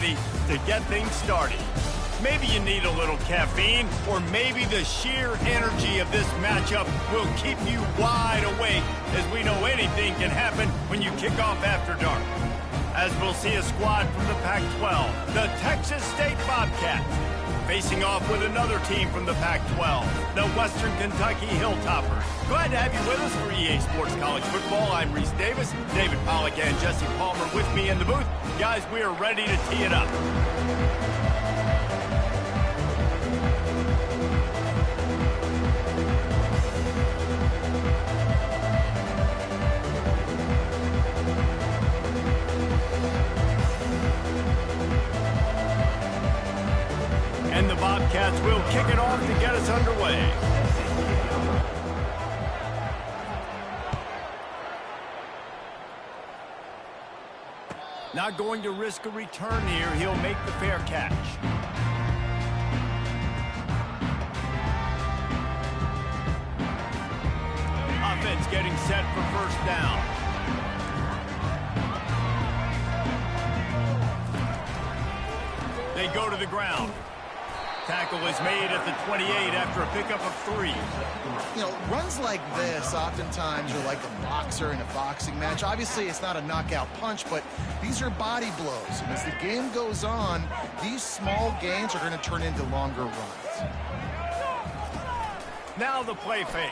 to get things started. Maybe you need a little caffeine, or maybe the sheer energy of this matchup will keep you wide awake, as we know anything can happen when you kick off after dark. As we'll see a squad from the Pac-12, the Texas State Bobcats, facing off with another team from the Pac-12, the Western Kentucky Hilltoppers. Glad to have you with us for EA Sports College Football. I'm Reese Davis, David Pollack and Jesse Palmer with me in the booth. Guys, we are ready to tee it up. And the Bobcats will kick it off to get us underway. Not going to risk a return here. He'll make the fair catch. Offense getting set for first down. They go to the ground. Tackle is made at the 28 after a pickup of 3. You know, runs like this oftentimes are like a boxer in a boxing match. Obviously, it's not a knockout punch, but these are body blows. And as the game goes on, these small gains are going to turn into longer runs. Now the play fake.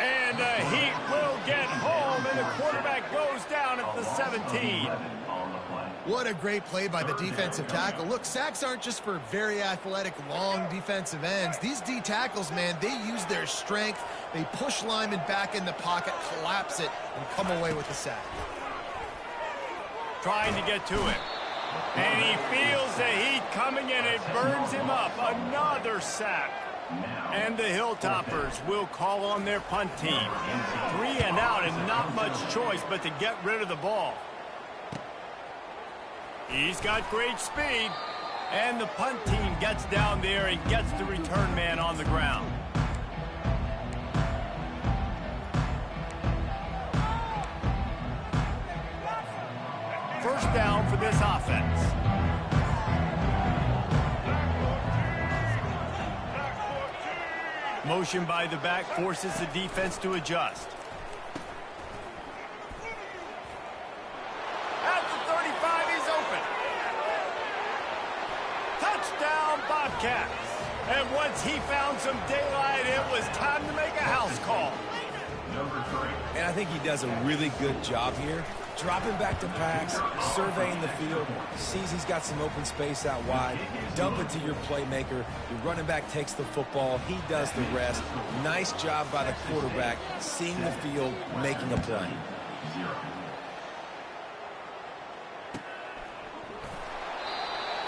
And the Heat will get home, and the quarterback goes down at the 17. What a great play by the defensive tackle. Look, sacks aren't just for very athletic, long defensive ends. These D tackles, man, they use their strength. They push linemen back in the pocket, collapse it, and come away with the sack. Trying to get to it. And he feels the heat coming, and it burns him up. Another sack. And the Hilltoppers will call on their punt team. 3 and out, and not much choice but to get rid of the ball. He's got great speed, and the punt team gets down there and gets the return man on the ground. First down for this offense. Motion by the back forces the defense to adjust. Bobcats. And once he found some daylight, it was time to make a house call. And I think he does a really good job here. Dropping back to pass, surveying the field, sees he's got some open space out wide, dump it to your playmaker. Your running back takes the football. He does the rest. Nice job by the quarterback, seeing the field, making a play.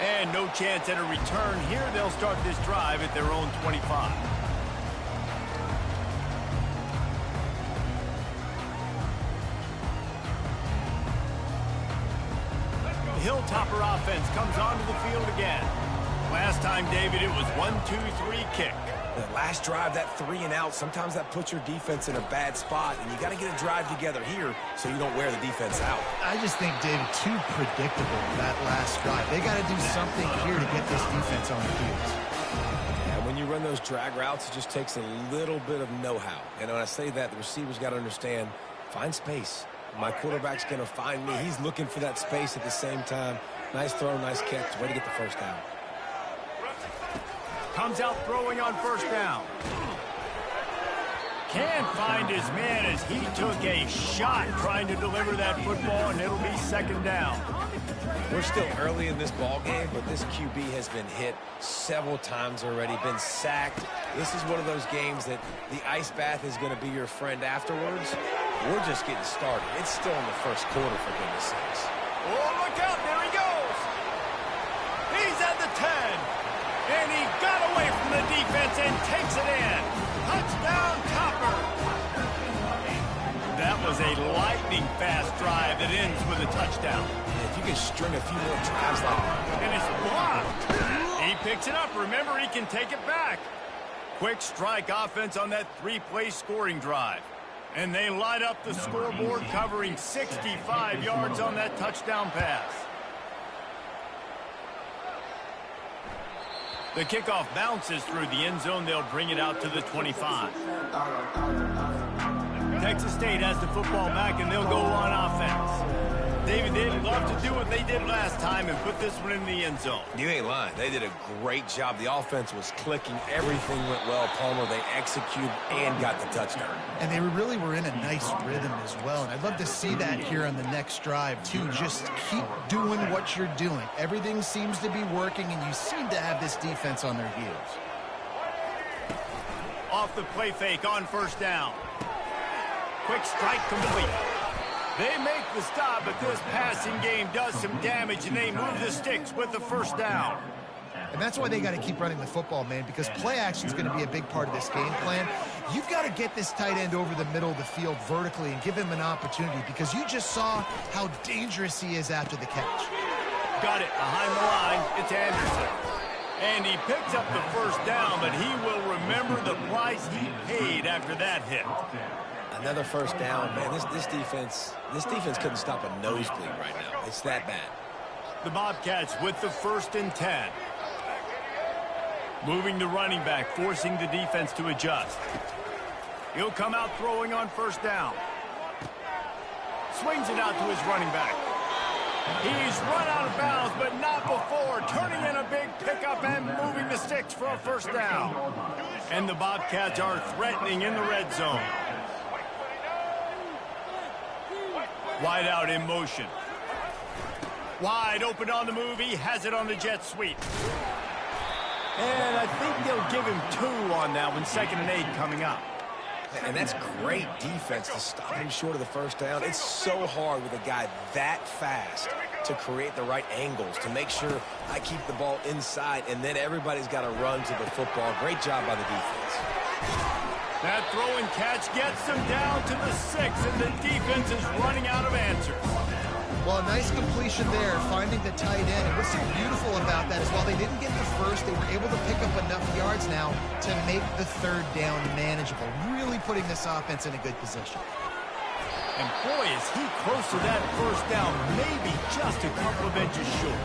And no chance at a return here. They'll start this drive at their own 25. The Hilltopper offense comes onto the field again. Last time, David, it was 1-2-3 kick. The last drive, that 3 and out, sometimes that puts your defense in a bad spot, and you got to get a drive together here so you don't wear the defense out. I just think, David, too predictable that last drive. They got to do something here to get this defense on the field. Yeah, when you run those drag routes, it just takes a little bit of know-how. And when I say that, the receivers got to understand, find space. My quarterback's going to find me. He's looking for that space at the same time. Nice throw, nice catch. Way to get the first down. Comes out throwing on first down. Can't find his man as he took a shot trying to deliver that football, and it'll be second down. We're still early in this ball game, but this QB has been hit several times already, been sacked. This is one of those games that the ice bath is going to be your friend afterwards. We're just getting started. It's still in the first quarter, for goodness sakes. Oh, look out. There he goes. He's at the 10. And he got away from the defense and takes it in. Touchdown, Topper. That was a lightning-fast drive that ends with a touchdown. If you can string a few more drives like that. And it's blocked. He picks it up. Remember, he can take it back. Quick strike offense on that 3-play scoring drive. And they light up the scoreboard, covering 65 yards on that touchdown pass. The kickoff bounces through the end zone. They'll bring it out to the 25. Texas State has the football back, and they'll go on offense. David, they'd love to do what they did last time and put this one in the end zone. You ain't lying. They did a great job. The offense was clicking. Everything went well. Palmer, they executed and got the touchdown. And they really were in a nice rhythm as well. And I'd love to see that here on the next drive, too. Just keep doing what you're doing. Everything seems to be working, and you seem to have this defense on their heels. Off the play fake on first down. Quick strike complete. They make the stop, but this passing game does some damage, and they move the sticks with the first down. And that's why they got to keep running the football, man, because play action is going to be a big part of this game plan. You've got to get this tight end over the middle of the field vertically and give him an opportunity, because you just saw how dangerous he is after the catch. Got it behind the line. It's Anderson. And he picks up the first down, but he will remember the price he paid after that hit. Another first down, man. This defense couldn't stop a nosebleed right now. It's that bad. The Bobcats with the 1st and 10. Moving the running back, forcing the defense to adjust. He'll come out throwing on first down. Swings it out to his running back. He's run out of bounds, but not before. Turning in a big pickup and moving the sticks for a first down. And the Bobcats are threatening in the red zone. Wide out in motion. Wide open on the move. He has it on the jet sweep. And I think they'll give him 2 on that one. 2nd and 8 coming up. And that's great defense to stop him short of the first down. It's so hard with a guy that fast to create the right angles, to make sure I keep the ball inside, and then everybody's got to run to the football. Great job by the defense. That throw and catch gets them down to the 6, and the defense is running out of answers. Well, a nice completion there, finding the tight end. And what's so beautiful about that is while they didn't get the first, they were able to pick up enough yards now to make the 3rd down manageable, really putting this offense in a good position. And boy, is he close to that first down, maybe just a couple of inches short.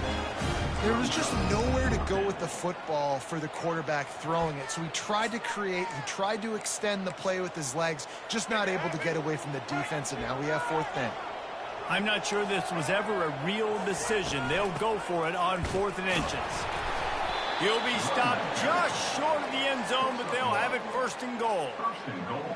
There was just nowhere to go with the football for the quarterback throwing it. So he tried to create, he tried to extend the play with his legs, just not able to get away from the defense, and now we have 4th down. I'm not sure this was ever a real decision. They'll go for it on 4th and inches. He'll be stopped just short of the end zone, but they'll have it 1st and goal.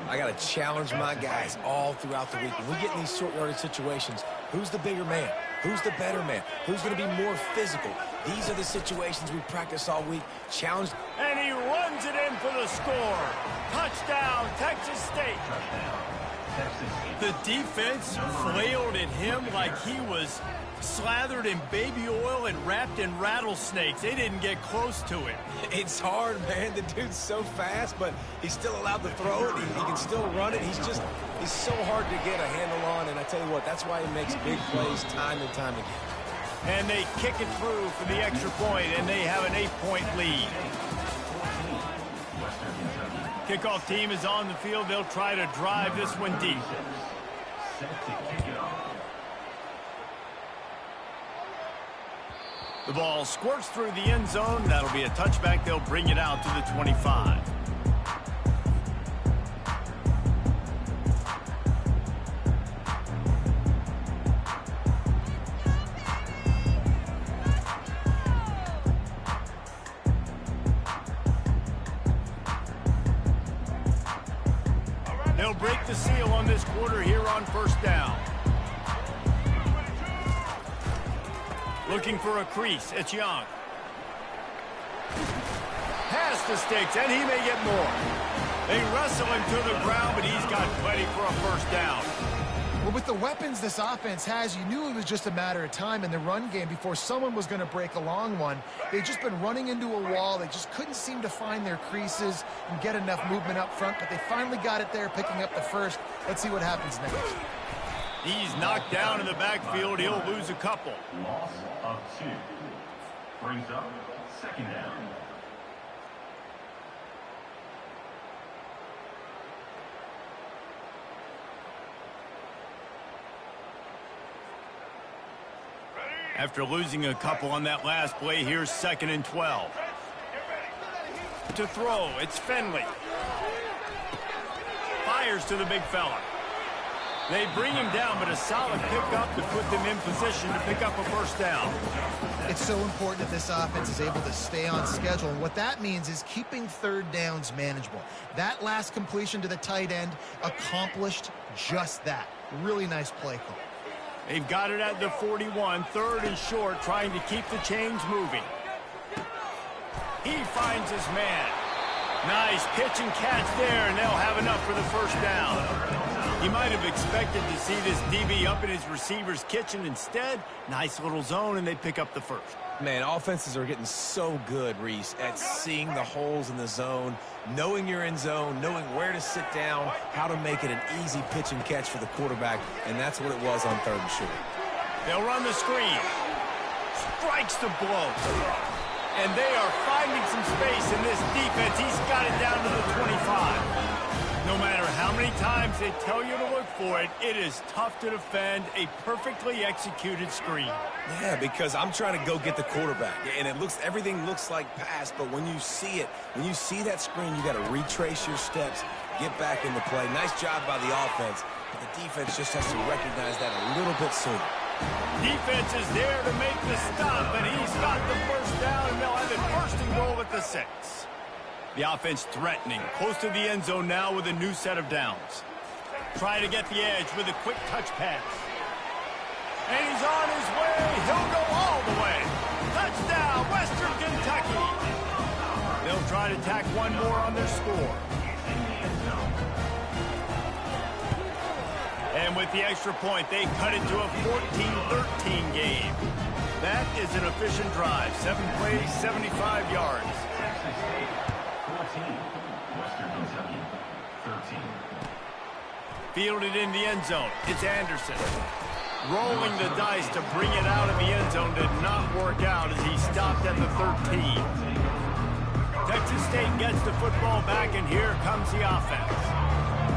I got to challenge my guys all throughout the week. When we get in these short yardage situations, who's the bigger man? Who's the better man? Who's going to be more physical? These are the situations we practice all week. Challenge. And he runs it in for the score. Touchdown, Texas State. The defense flailed at him like he was slathered in baby oil and wrapped in rattlesnakes. They didn't get close to it. It's hard, man. The dude's so fast, but he's still allowed to throw it. He can still run it. He's so hard to get a handle on, and I tell you what, that's why he makes big plays time and time again. And they kick it through for the extra point, and they have an 8-point lead. Kickoff team is on the field. They'll try to drive this one deep. The ball squirts through the end zone. That'll be a touchback. They'll bring it out to the 25. They'll break the seal on this quarter here on first down. Looking for a crease. It's Young. Pass the sticks, and he may get more. They wrestle him to the ground, but he's got plenty for a first down. Well, with the weapons this offense has, you knew it was just a matter of time in the run game before someone was going to break a long one. They've just been running into a wall. They just couldn't seem to find their creases and get enough movement up front, but they finally got it there, picking up the first. Let's see what happens next. He's knocked down in the backfield. He'll lose a couple. Loss of 2. Brings up 2nd down. After losing a couple on that last play, here's 2nd and 12. To throw, it's Finley. Fires to the big fella. They bring him down, but a solid pickup to put them in position to pick up a first down. It's so important that this offense is able to stay on schedule, and what that means is keeping third downs manageable. That last completion to the tight end accomplished just that. Really nice play call. They've got it at the 41, third and short, trying to keep the chains moving. He finds his man. Nice pitch and catch there, and they'll have enough for the first down. He might have expected to see this DB up in his receiver's kitchen. Instead, nice little zone, and they pick up the first. Man, offenses are getting so good, Reese, at seeing the holes in the zone, knowing you're in zone, knowing where to sit down, how to make it an easy pitch and catch for the quarterback, and that's what it was on third and short. They'll run the screen. Strikes the blow. And they are finding some space in this defense. He's got it down to the 25. No matter how many times they tell you to look for it, it is tough to defend a perfectly executed screen. Yeah, because I'm trying to go get the quarterback, and everything looks like pass, but when you see it, when you see that screen, you got to retrace your steps, get back into play. Nice job by the offense, but the defense just has to recognize that a little bit sooner. Defense is there to make the stop, and he's got the first down, and they'll have it first and goal at the 6. The offense threatening, close to the end zone now with a new set of downs. Trying to get the edge with a quick touch pass. And he's on his way. He'll go all the way. Touchdown, Western Kentucky. They'll try to tack one more on their score. And with the extra point, they cut it to a 14-13 game. That is an efficient drive. 7 plays, 75 yards. Western Kentucky, 13. Fielded in the end zone. It's Anderson. Rolling the dice to bring it out of the end zone did not work out as he stopped at the 13. Texas State gets the football back, and here comes the offense.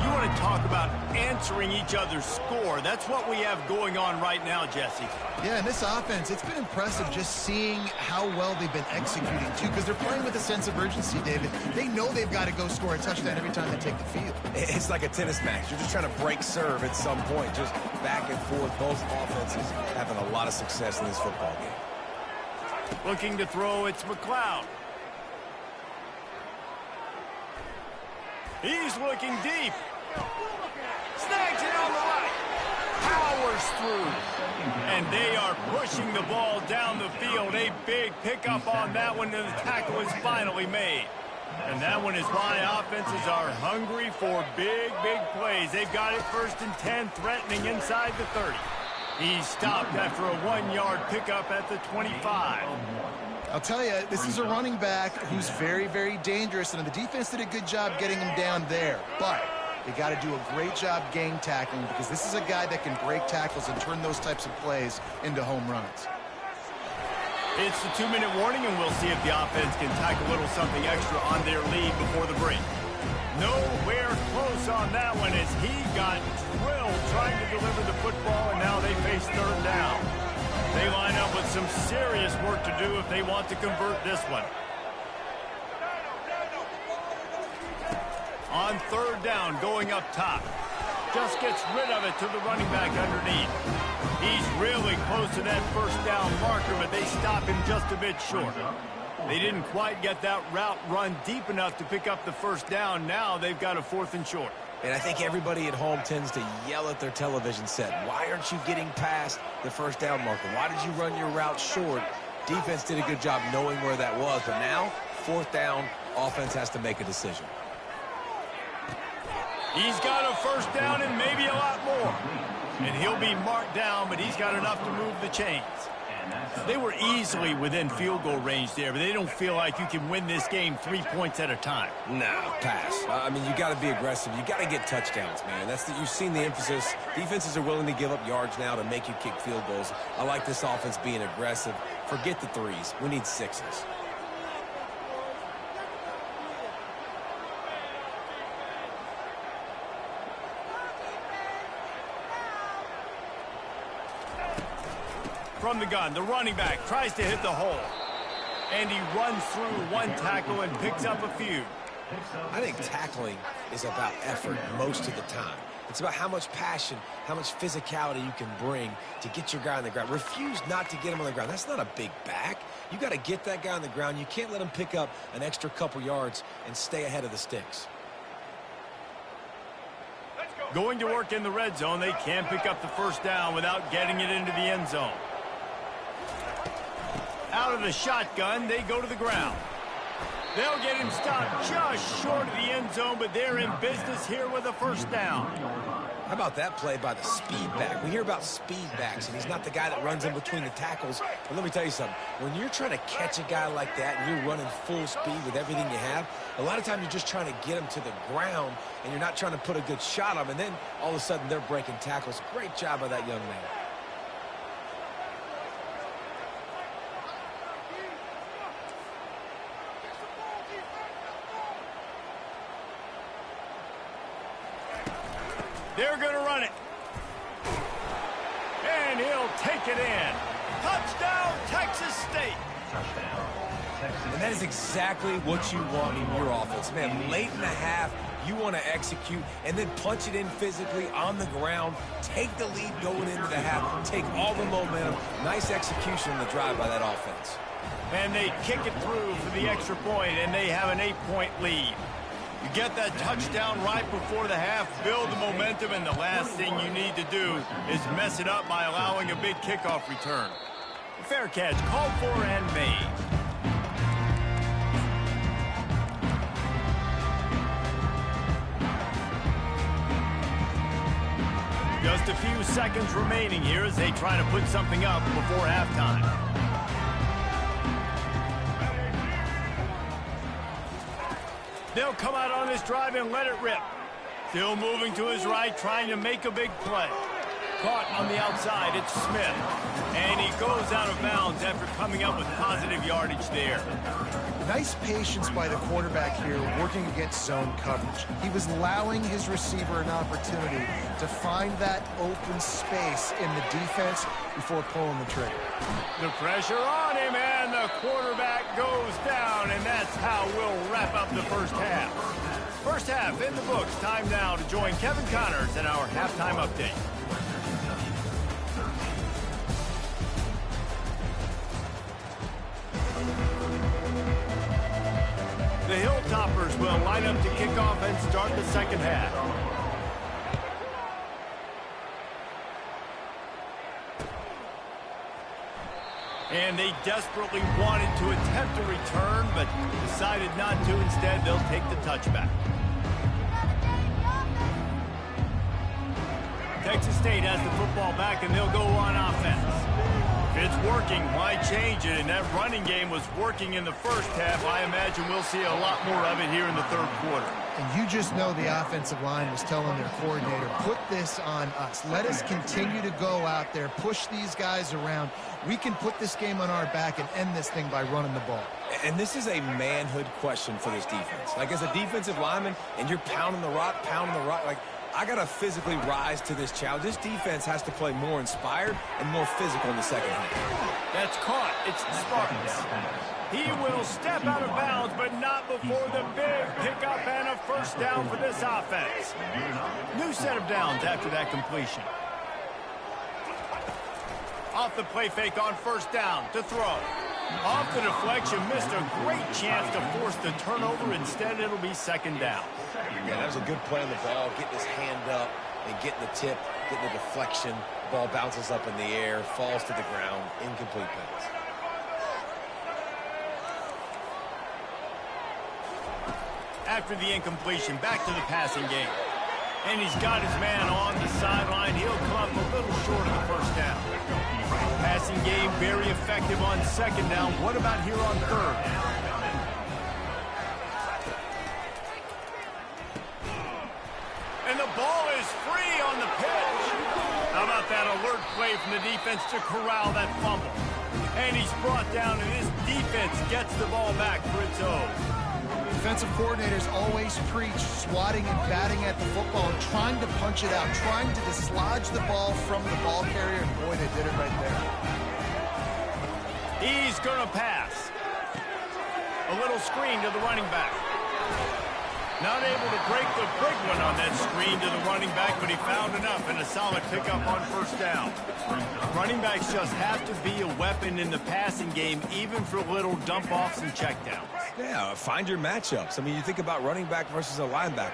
You want to talk about answering each other's score. That's what we have going on right now, Jesse. Yeah, and this offense, it's been impressive just seeing how well they've been executing, too, because they're playing with a sense of urgency, David. They know they've got to go score a touchdown every time they take the field. It's like a tennis match. You're just trying to break serve at some point, just back and forth. Both offenses having a lot of success in this football game. Looking to throw, it's McLeod. He's looking deep. Snags it on the right. Powers through. And they are pushing the ball down the field. A big pickup on that one, and the tackle is finally made. And that one is why offenses are hungry for big, big plays. They've got it 1st and 10, threatening inside the 30. He's stopped after a 1-yard pickup at the 25. I'll tell you, this is a running back who's very, very dangerous, and the defense did a good job getting him down there. But they got to do a great job game tackling, because this is a guy that can break tackles and turn those types of plays into home runs. It's the 2-minute warning, and we'll see if the offense can tack a little something extra on their lead before the break. Nowhere close on that one as he got drilled trying to deliver the football, and now they face 3rd down. They line up with some serious work to do if they want to convert this one. On 3rd down, going up top. Just gets rid of it to the running back underneath. He's really close to that 1st down marker, but they stop him just a bit short. They didn't quite get that route run deep enough to pick up the 1st down. Now they've got a 4th and short. And I think everybody at home tends to yell at their television set. Why aren't you getting past the 1st down marker? Why did you run your route short? Defense did a good job knowing where that was. But now, 4th down, offense has to make a decision. He's got a 1st down and maybe a lot more. And he'll be marked down, but he's got enough to move the chains. They were easily within field goal range there, but they don't feel like you can win this game 3 points at a time. No, pass. I mean, you got to be aggressive. You got to get touchdowns, man. You've seen the emphasis. Defenses are willing to give up yards now to make you kick field goals. I like this offense being aggressive. Forget the 3s. We need 6s. From the gun, the running back tries to hit the hole. And he runs through one tackle and picks up a few. I think tackling is about effort most of the time. It's about how much passion, how much physicality you can bring to get your guy on the ground. Refuse not to get him on the ground. That's not a big back. You got to get that guy on the ground. You can't let him pick up an extra couple yards and stay ahead of the sticks. Going to work in the red zone, they can't pick up the first down without getting it into the end zone. Out of the shotgun, they go to the ground. They'll get him stopped just short of the end zone, but they're in business here with a first down. How about that play by the speed back? We hear about speed backs, and he's not the guy that runs in between the tackles. But let me tell you something. When you're trying to catch a guy like that and you're running full speed with everything you have, a lot of times you're just trying to get him to the ground, and you're not trying to put a good shot on him, and then all of a sudden they're breaking tackles. Great job by that young man. They're going to run it. And he'll take it in. Touchdown, Texas State. And that is exactly what you want in your offense. Man, late in the half, you want to execute and then punch it in physically on the ground. Take the lead going into the half. Take all the momentum. Nice execution on the drive by that offense. And they kick it through for the extra point, and they have an 8-point lead. You get that touchdown right before the half, build the momentum, and the last thing you need to do is mess it up by allowing a big kickoff return. Fair catch called for and made. Just a few seconds remaining here as they try to put something up before halftime. They'll come out on this drive and let it rip. Still moving to his right, trying to make a big play. Caught on the outside, it's Smith. And he goes out of bounds after coming up with positive yardage there. Nice patience by the quarterback here, working against zone coverage. He was allowing his receiver an opportunity to find that open space in the defense before pulling the trigger. The pressure on him, and the quarterback goes down, and that's how we'll wrap up the first half. First half in the books. Time now to join Kevin Connors in our halftime update. The Hilltoppers will line up to kick off and start the second half. And they desperately wanted to attempt a return, but decided not to. Instead, they'll take the touchback. Texas State has the football back, and they'll go on offense. If it's working, why change it? And that running game was working in the first half. I imagine we'll see a lot more of it here in the third quarter. And you just know the offensive line was telling their coordinator, put this on us. Let us continue to go out there, push these guys around. We can put this game on our back and end this thing by running the ball. And this is a manhood question for this defense. Like, as a defensive lineman, and you're pounding the rock, like, I got to physically rise to this challenge. This defense has to play more inspired and more physical in the second half. That's caught. It's the Spartans. He will step out of bounds, but not before the big pickup and a first down for this offense. New set of downs after that completion. Off the play fake on first down to throw. Off the deflection, missed a great chance to force the turnover. Instead, it'll be second down. Yeah, that was a good play on the ball, getting his hand up and getting the tip, getting the deflection. Ball bounces up in the air, falls to the ground, incomplete pass. After the incompletion, back to the passing game. And he's got his man on the sideline. He'll come up a little short of the first down. Passing game very effective on second down. What about here on third? And the ball is free on the pitch. How about that alert play from the defense to corral that fumble? And he's brought down, and his defense gets the ball back for its own. Defensive coordinators always preach swatting and batting at the football and trying to punch it out, trying to dislodge the ball from the ball carrier, and boy, they did it right there. He's going to pass. A little screen to the running back. Not able to break the big one on that screen to the running back, but he found enough and a solid pickup on first down. Running backs just have to be a weapon in the passing game, even for little dump-offs and checkdowns. Yeah, find your matchups. I mean, you think about running back versus a linebacker.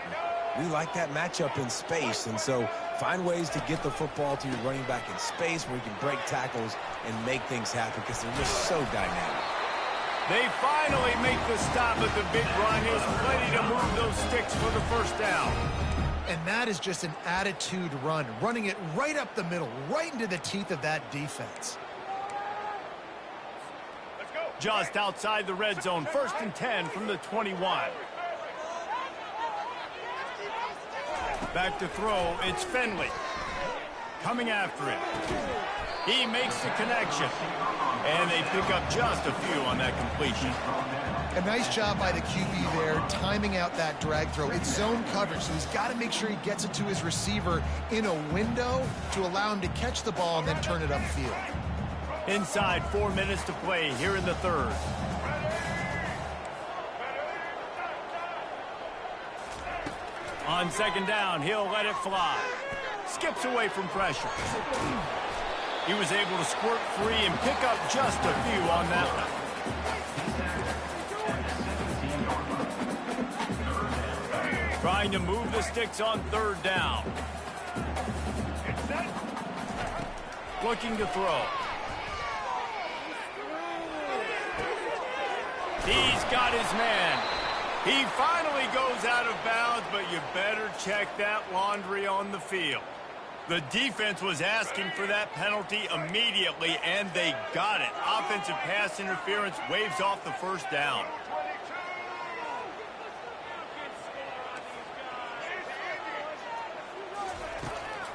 We like that matchup in space, and so find ways to get the football to your running back in space where you can break tackles and make things happen because they're just so dynamic. They finally make the stop at the big run. Is ready to move those sticks for the first down. And that is just an attitude run, running it right up the middle, right into the teeth of that defense. Let's go. Just outside the red zone, 1st and 10 from the 21. Back to throw, it's Finley. Coming after him. He makes the connection. And they pick up just a few on that completion. A nice job by the QB there, timing out that drag throw. It's zone coverage, so he's got to make sure he gets it to his receiver in a window to allow him to catch the ball and then turn it upfield. Inside 4 minutes to play here in the third. On 2nd down, he'll let it fly. Skips away from pressure. He was able to squirt free and pick up just a few on that one. Trying to move the sticks on 3rd down. Looking to throw. He's got his man. He finally goes out of bounds, but you better check that laundry on the field. The defense was asking for that penalty immediately, and they got it. Offensive pass interference waves off the first down.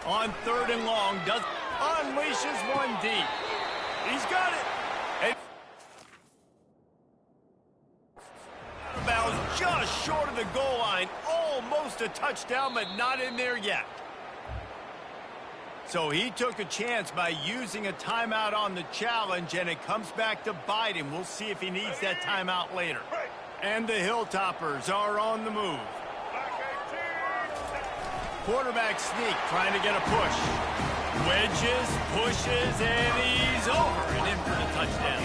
On 3rd and long, unleashes one deep. He's got it. And bounds just short of the goal line. Almost a touchdown, but not in there yet. So he took a chance by using a timeout on the challenge, and it comes back to bite him. We'll see if he needs that timeout later. And the Hilltoppers are on the move. Quarterback sneak, trying to get a push. Wedges, pushes, and he's over and in for the touchdown.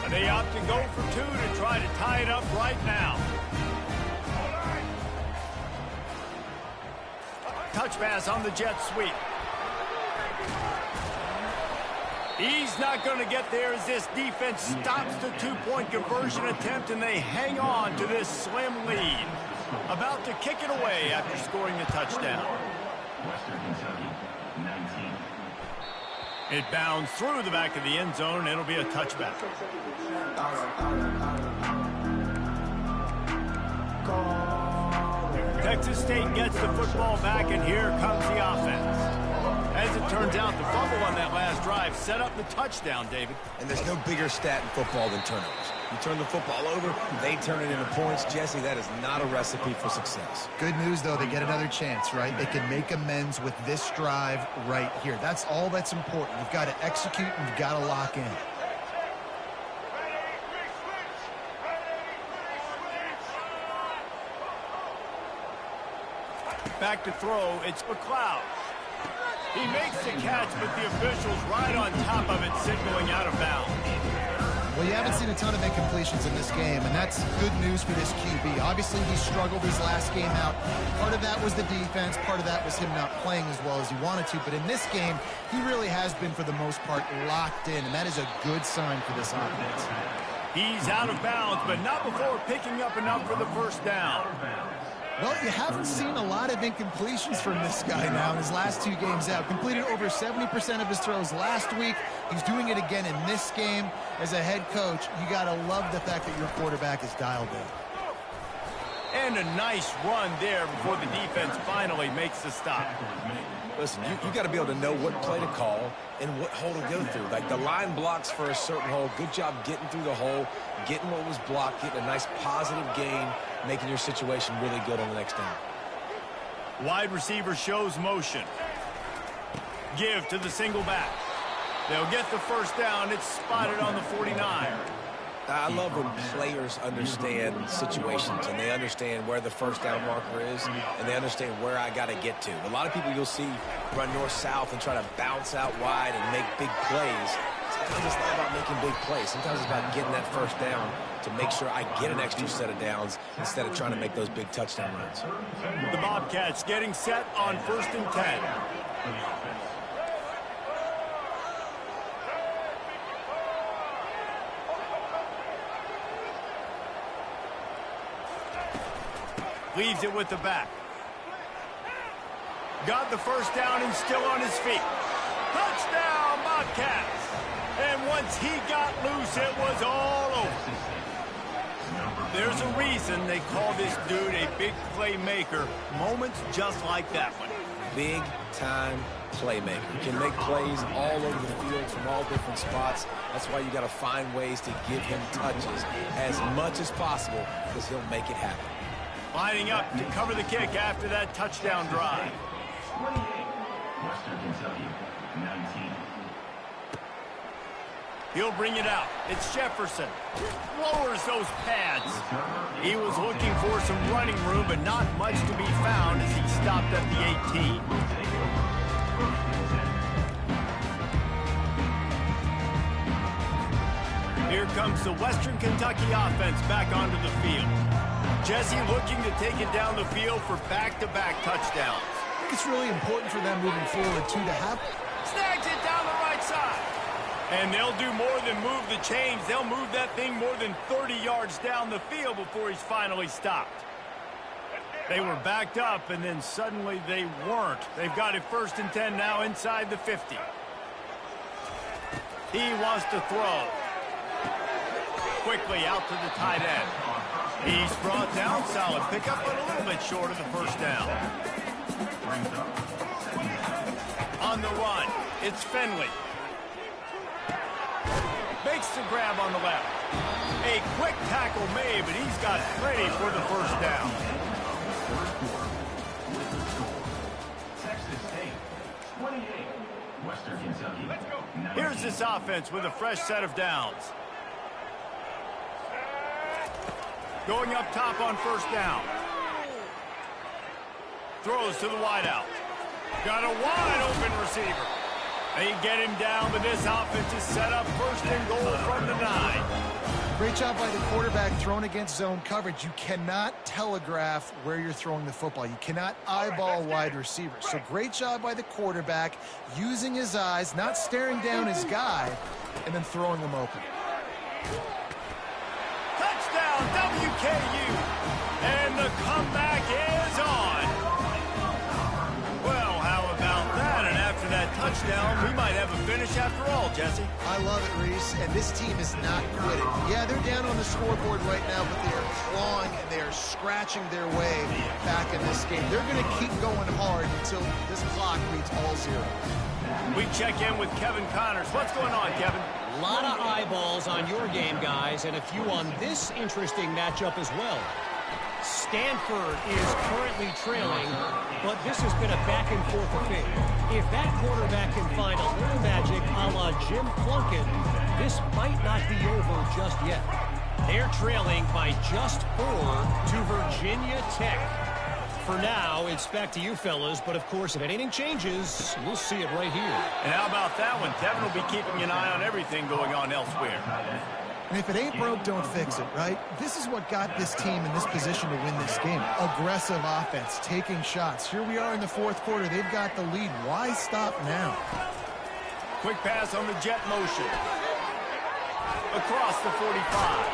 And they opt to go for 2 to try to tie it up right now. Touch pass on the jet sweep. He's not going to get there as this defense stops the 2-point conversion attempt, and they hang on to this slim lead. About to kick it away after scoring the touchdown. Western Kentucky, 19. It bounds through the back of the end zone, and it'll be a touchback. Texas State gets the football back, and here comes the offense. As it turns out, the fumble on that last drive set up the touchdown, David. And there's no bigger stat in football than turnovers. You turn the football over, they turn it into points. Jesse, that is not a recipe for success. Good news, though, they get another chance, right? They can make amends with this drive right here. That's all that's important. You've got to execute and you've got to lock in. Back to throw, it's McLeod. He makes the catch, but the official's right on top of it, signaling out of bounds. Well, you haven't seen a ton of incompletions in this game, and that's good news for this QB. Obviously, he struggled his last game out. Part of that was the defense. Part of that was him not playing as well as he wanted to. But in this game, he really has been, for the most part, locked in, and that is a good sign for this offense. He's out of bounds, but not before picking up enough for the first down. Well, you haven't seen a lot of incompletions from this guy now in his last 2 games out. Completed over 70% of his throws last week. He's doing it again in this game. As a head coach, you got to love the fact that your quarterback is dialed in. And a nice run there before the defense finally makes the stop. Listen, you got to be able to know what play to call and what hole to go through. Like, the line blocks for a certain hole. Good job getting through the hole, getting what was blocked, getting a nice positive gain, making your situation really good on the next down. Wide receiver shows motion. Give to the single back. They'll get the first down. It's spotted on the 49. I love when players understand situations and they understand where the first down marker is and they understand where I got to get to. A lot of people you'll see run north-south and try to bounce out wide and make big plays. Sometimes it's not about making big plays. Sometimes it's about getting that first down to make sure I get an extra set of downs instead of trying to make those big touchdown runs. The Bobcats getting set on 1st and 10. Leaves it with the back. Got the first down and still on his feet. Touchdown, Bobcats! And once he got loose, it was all over. There's a reason they call this dude a big playmaker. Moments just like that one. Big-time playmaker. Can make plays all over the field from all different spots. That's why you got to find ways to give him touches as much as possible because he'll make it happen. Lining up to cover the kick after that touchdown drive. 28, Western Kentucky, 19. He'll bring it out. It's Jefferson. Lowers those pads. He was looking for some running room, but not much to be found as he stopped at the 18. Here comes the Western Kentucky offense back onto the field. Jesse looking to take it down the field for back-to-back touchdowns. I think it's really important for them moving forward, too, to have... Snags it down the right side. And they'll do more than move the chains. They'll move that thing more than 30 yards down the field before he's finally stopped. They were backed up, and then suddenly they weren't. They've got it 1st and 10 now inside the 50. He wants to throw. Quickly out to the tight end. He's brought down. Solid pickup, but a little bit short of the first down. On the run, it's Finley. Makes the grab on the left. A quick tackle made, but he's got plenty for the first down. Texas State, 28, Western Kentucky, 19. Here's this offense with a fresh set of downs. Going up top on first down. Throws to the wideout. Got a wide open receiver. They get him down, but this offense is set up 1st and goal from the 9. Great job by the quarterback thrown against zone coverage. You cannot telegraph where you're throwing the football. You cannot eyeball wide receivers. So great job by the quarterback using his eyes, not staring down his guy, and then throwing him open. Touchdown, WKU. And the comeback is on. Well, how about that? And after that touchdown, we might have a finish after all, Jesse. I love it, Reese, and this team is not quitting. Yeah, they're down on the scoreboard right now, but they are clawing and they are scratching their way back in this game. They're going to keep going hard until this clock reads all zero. We check in with Kevin Connors. What's going on, Kevin? A lot of eyeballs on your game, guys, and a few on this interesting matchup as well. Stanford is currently trailing, but this has been a back-and-forth affair. If that quarterback can find a little magic a la Jim Plunkett, this might not be over just yet. They're trailing by just 4 to Virginia Tech. For now, it's back to you fellas, but of course, if anything changes, we'll see it right here. And how about that one? Kevin will be keeping an eye on everything going on elsewhere. And if it ain't broke, don't fix it, right? This is what got this team in this position to win this game. Aggressive offense, taking shots. Here we are in the 4th quarter. They've got the lead. Why stop now? Quick pass on the jet motion. Across the 45.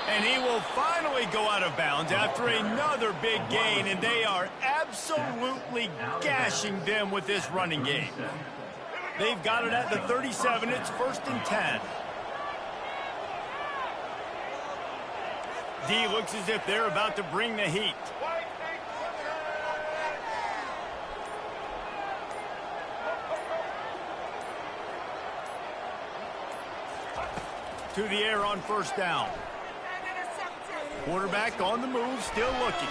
And he will finally go out of bounds after another big gain, and they are absolutely gashing them with this running game. They've got it at the 37. It's 1st and 10. D looks as if they're about to bring the heat. To the air on first down. Quarterback on the move, still looking.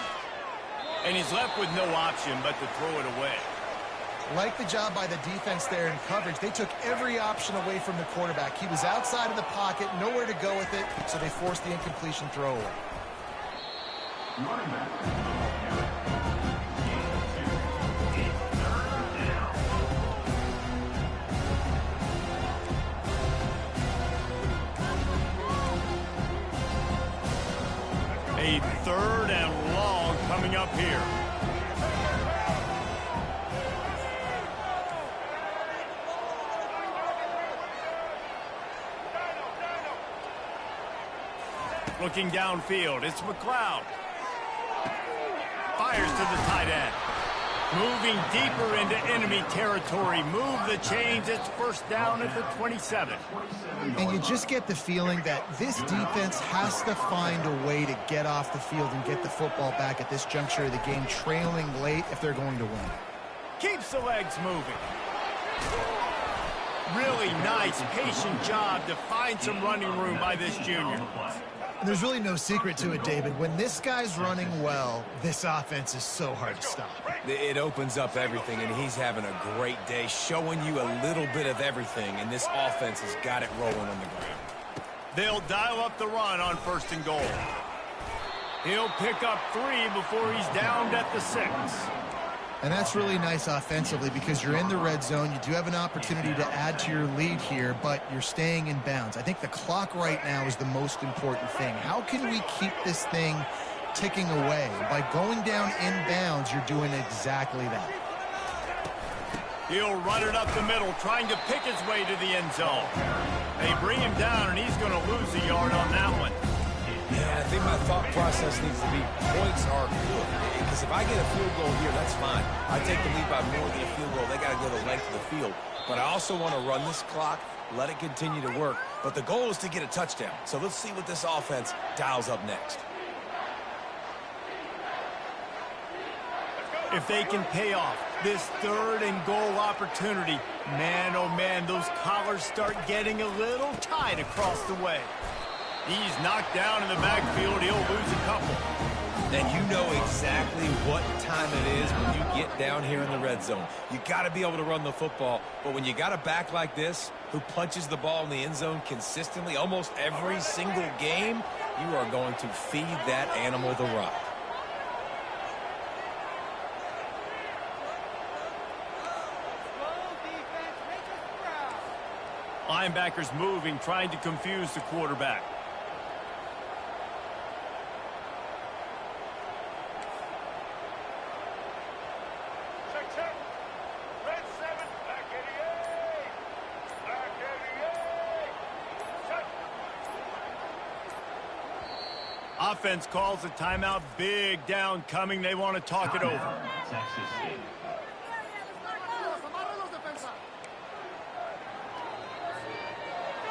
And he's left with no option but to throw it away. Like the job by the defense there in coverage. They took every option away from the quarterback. He was outside of the pocket, nowhere to go with it, so they forced the incompletion throw away. Running back. A 3rd and long coming up here. Looking downfield, it's McLeod. Fires to the tight end. Moving deeper into enemy territory. Move the chains. It's 1st down at the 27. And you just get the feeling that this defense has to find a way to get off the field and get the football back at this juncture of the game, trailing late if they're going to win. Keeps the legs moving. Really nice, patient job to find some running room by this junior. And there's really no secret to it, David. When this guy's running well, this offense is so hard to stop. It opens up everything, and he's having a great day, showing you a little bit of everything, and this offense has got it rolling on the ground. They'll dial up the run on 1st and goal. He'll pick up 3 before he's downed at the 6. And that's really nice offensively because you're in the red zone. You do have an opportunity to add to your lead here, but you're staying in bounds. I think the clock right now is the most important thing. How can we keep this thing ticking away? By going down in bounds, you're doing exactly that. He'll run it up the middle, trying to pick his way to the end zone. They bring him down, and he's going to lose a yard on that one. Yeah, I think my thought process needs to be points are good. Because if I get a field goal here, that's fine. I take the lead by more than a field goal. They got to go the length of the field. But I also want to run this clock, let it continue to work. But the goal is to get a touchdown. So let's see what this offense dials up next. If they can pay off this 3rd and goal opportunity, man, oh man, those collars start getting a little tight across the way. He's knocked down in the backfield. He'll lose a couple. And you know exactly what time it is when you get down here in the red zone. You got to be able to run the football. But when you got a back like this who punches the ball in the end zone consistently almost every single game, you are going to feed that animal the rock. Linebackers moving, trying to confuse the quarterback. Offense calls a timeout. Big down coming. They want to talk it over. Texas State.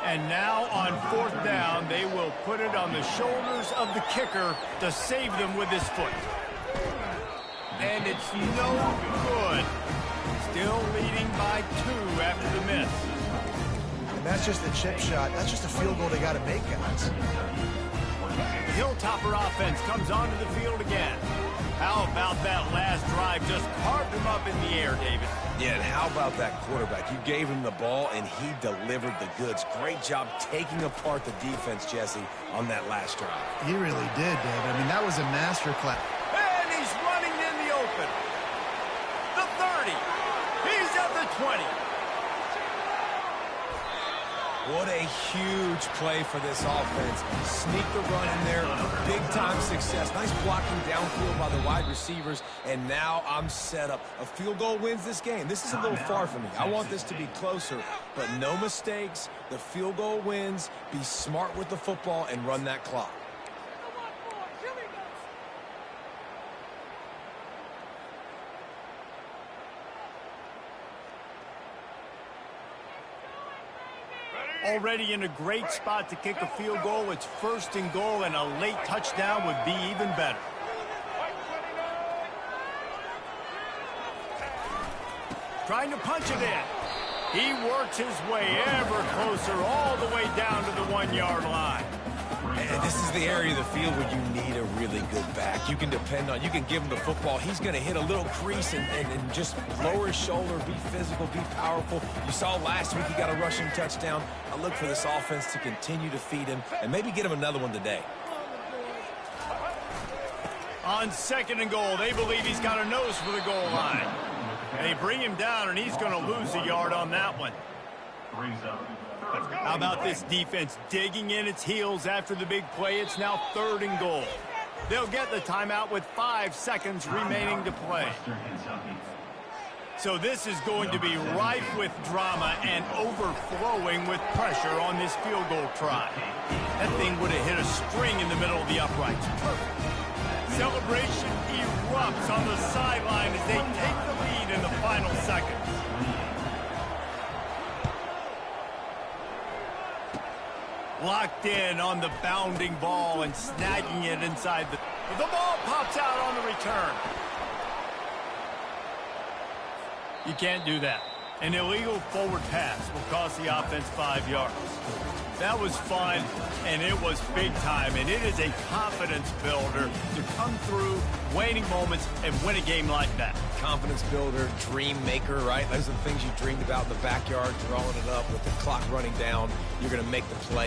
And now on 4th down, they will put it on the shoulders of the kicker to save them with his foot. And it's no good. Still leading by 2 after the miss. And that's just a chip shot. That's just a field goal they got to make, guys. The Hilltopper offense comes onto the field again. How about that last drive? Just carved him up in the air, David. Yeah, and how about that quarterback? You gave him the ball, and he delivered the goods. Great job taking apart the defense, Jesse, on that last drive. He really did, David. I mean, that was a masterclass. And he's running in the open. The 30. He's at the 20. What a huge play for this offense. Sneak the run in there, big-time success. Nice blocking downfield by the wide receivers, and now I'm set up. A field goal wins this game. This is a little far for me. I want this to be closer, but no mistakes. The field goal wins. Be smart with the football and run that clock. Already in a great spot to kick a field goal. It's 1st and goal, and a late touchdown would be even better. Trying to punch it in. He works his way ever closer all the way down to the 1-yard line. And this is the area of the field where you need a really good back. You can depend on, you can give him the football. He's going to hit a little crease and just lower his shoulder, be physical, be powerful. You saw last week he got a rushing touchdown. I look for this offense to continue to feed him and maybe get him another one today. On 2nd and goal, they believe he's got a nose for the goal line. And they bring him down, and he's going to lose a yard on that one. How about this defense digging in its heels after the big play? It's now 3rd and goal. They'll get the timeout with 5 seconds remaining to play. So this is going to be rife with drama and overflowing with pressure on this field goal try. That thing would have hit a string in the middle of the uprights. Perfect. Celebration erupts on the sideline as they take the lead in the final seconds. Locked in on the bounding ball and snagging it inside the... The ball pops out on the return. You can't do that. An illegal forward pass will cost the offense 5 yards. That was fun, and it was big time, and it is a confidence builder to come through waning moments and win a game like that. Confidence builder, dream maker, right? Those are the things you dreamed about in the backyard, drawing it up with the clock running down. You're going to make the play.